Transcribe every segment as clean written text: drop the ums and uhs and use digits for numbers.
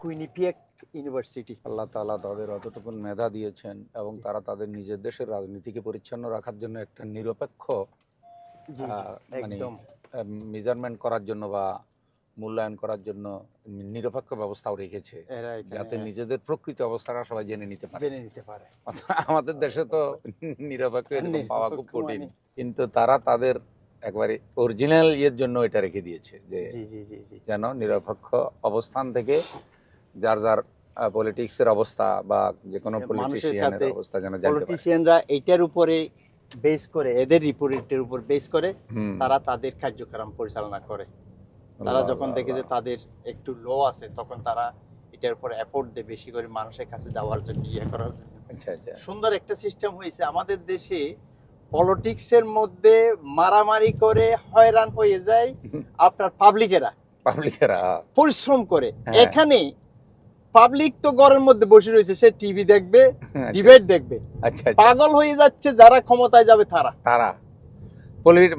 কুইনিপিয়েক university. আল্লাহ তাআলা তাদের অতটুকু মেধা দিয়েছেন এবং তারা তাদের নিজের দেশের রাজনীতিকে পরিচ্ছন্ন রাখার জন্য একটা নিরপেক্ষ জি মানে একদম মেজারমেন্ট করার জন্য বা মূল্যায়ন করার জন্য নিরপেক্ষ ব্যবস্থাও রেখেছে, এরা এখানে যাতে নিজেদের প্রকৃত অবস্থাটা সবাই জেনে নিতে পারে। জেনে নিতে পারে। আমাদের দেশে তো নিরপেক্ষ এরকম পাওয়া খুব নিরপেক্ষ কঠিন, মানে- কিন্তু তারা তাদের একবারে অরিজিনাল ইয়ের জন্য এটা রেখে দিয়েছে যে জি জি জি জি যেন নিরপেক্ষ অবস্থান থেকে যার যার পলিটিক্সের অবস্থা বা যে কোনো মানুষের পলিটিশিয়ানের কাছে অবস্থা যেন জানতে পারে। পলিটিশিয়ানরা এইটার উপরে বেস করে, এদের রিপোর্টের উপর বেস করে হুম। তারা তাদের কার্যক্রম পরিচালনা করে। তারা আল্লাহ, যখন আল্লাহ, দেখে যে আল্লাহ। তাদের একটু লো আছে, তখন তারা এটার উপর এফোর্ট দেয় বেশি করে মানুষের কাছে যাওয়ার জন্য, ইয়ে করার জন্য। আচ্ছা আচ্ছা। সুন্দর একটা সিস্টেম হয়েছে আমাদের দেশে। পলিটিক্সের মধ্যে মারামারি করে হয়রান হয়ে যায় আপনার পাবলিকেরা, পাবলিকেরা পরিশ্রম করে। হ্যাঁ। এখানে পাবলিক তো ঘরের মধ্যে বসে রয়েছে, সে টিভি দেখবে, আচ্ছা। ডিবেট দেখবে। আচ্ছা আচ্ছা। পাগল হয়ে যাচ্ছে যারা ক্ষমতায় যাবে তারা। তারা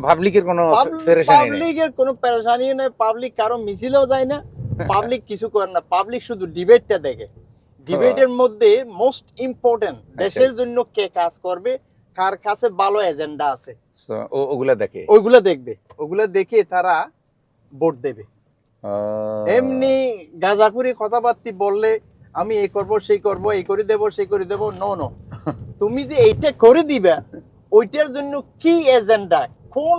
পাবলিকের কোনো পেরেশানি নেই। পাবলিকের কোনো পেরেশানি নেই, পাবলিক কারো মিছিলেও যায় না, পাবলিক কিছু করে না, পাবলিক শুধু ডিবেটটা দেখে। ডিবেটের মধ্যে মোস্ট ইম্পর্টেন্ট দেশের জন্য কে কাজ করবে, কার কাছে ভালো এজেন্ডা আছে, So, ওগুলা দেখে। ওইগুলা দেখবে। ওগুলা দেখে তারা ভোট দেবে। এমনি গাঁজাখুরি কথাবার্তি বললে আমি এই করব সেই করব, এই করে দেব সেই করে দেব, নো নো। তুমি যে এইটা করে দিবা, ওইটার জন্য কি এজেন্ডা, কোন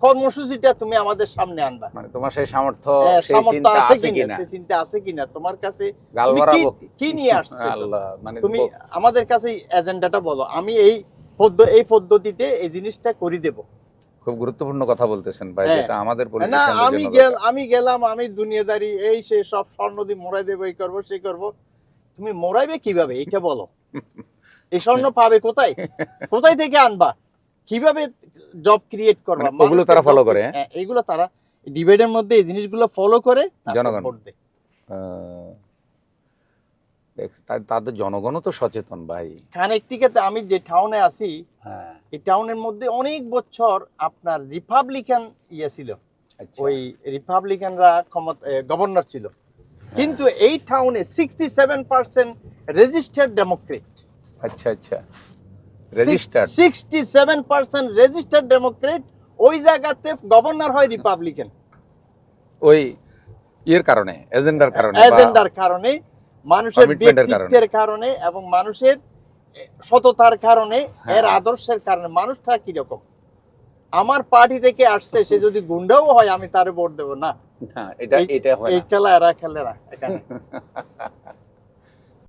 কর্মসূচিটা তুমি আমাদের সামনে আনবা, মানে তোমার সেই সামর্থ্য সেই সামর্থ্য চিন্তা আছে আছে কিনা, কিনা? সে চিন্তা আছে কিনা তোমার কাছে, গাল তুমি ভরাবো। কি নিয়ে আসতেছো, আল্লাহ, মানে তুমি আমাদের কাছে এজেন্ডাটা বলো, আমি এই পদ্ধতিতে এই জিনিসটা করে দেব। খুব গুরুত্বপূর্ণ কথা বলতেছেন ভাই, হ্যাঁ। যেটা আমাদের না পলিটিশিয়ানদের আমি জন্য দরকার। আমি গেলাম, আমি দুনিয়াদারি এই সে সব স্বর্ণ দিয়ে মোড়াই দেবো, এই করবো সেই করবো। তুমি মোড়াইবে কিভাবে এইটা বলো। এই স্বর্ণ পাবে কোথায়, কোথায় থেকে আনবা, কিভাবে জব ক্রিয়েট করবা, মানে ওগুলো তারা follow করে, হ্যাঁ? এইগুলো তারা ডিবেটের মধ্যে এই জিনিসগুলো ফলো করে তারপর জনগণ। ভোট দেয়। তাদের জনগণও তো সচেতন ভাই। কানেকটিকাতে আমি যে টাউনে আছি, হ্যাঁ। এই টাউনের মধ্যে অনেক বছর আপনার রিপাবলিকান ইয়ে ছিল, আচ্ছা। ওই রিপাবলিকানরা গভর্নর ছিল। কিন্তু এই টাউনে 67% রেজিস্টার্ড ডেমোক্রেট। আচ্ছা আচ্ছা। রেজিস্টার্ড। 67% registered Democrat. ওই জায়গাতে গভর্নর হয় রিপাবলিকান। ওই এর কারণে, এজেন্ডার কারণে, এজেন্ডার কারণে, মানুষের কমিটমেন্টের কারণে। ব্যক্তিত্বের কারণে এবং মানুষের সততার কারণে, হ্যাঁ। এর আদর্শের কারণে। মানুষটা কিরকম, আমার পার্টি থেকে আসছে, সে যদি গুন্ডাও হয় আমি তারে ভোট দেবো না। এটা হয় এই না। খেলা এরা খেলে না এখানে।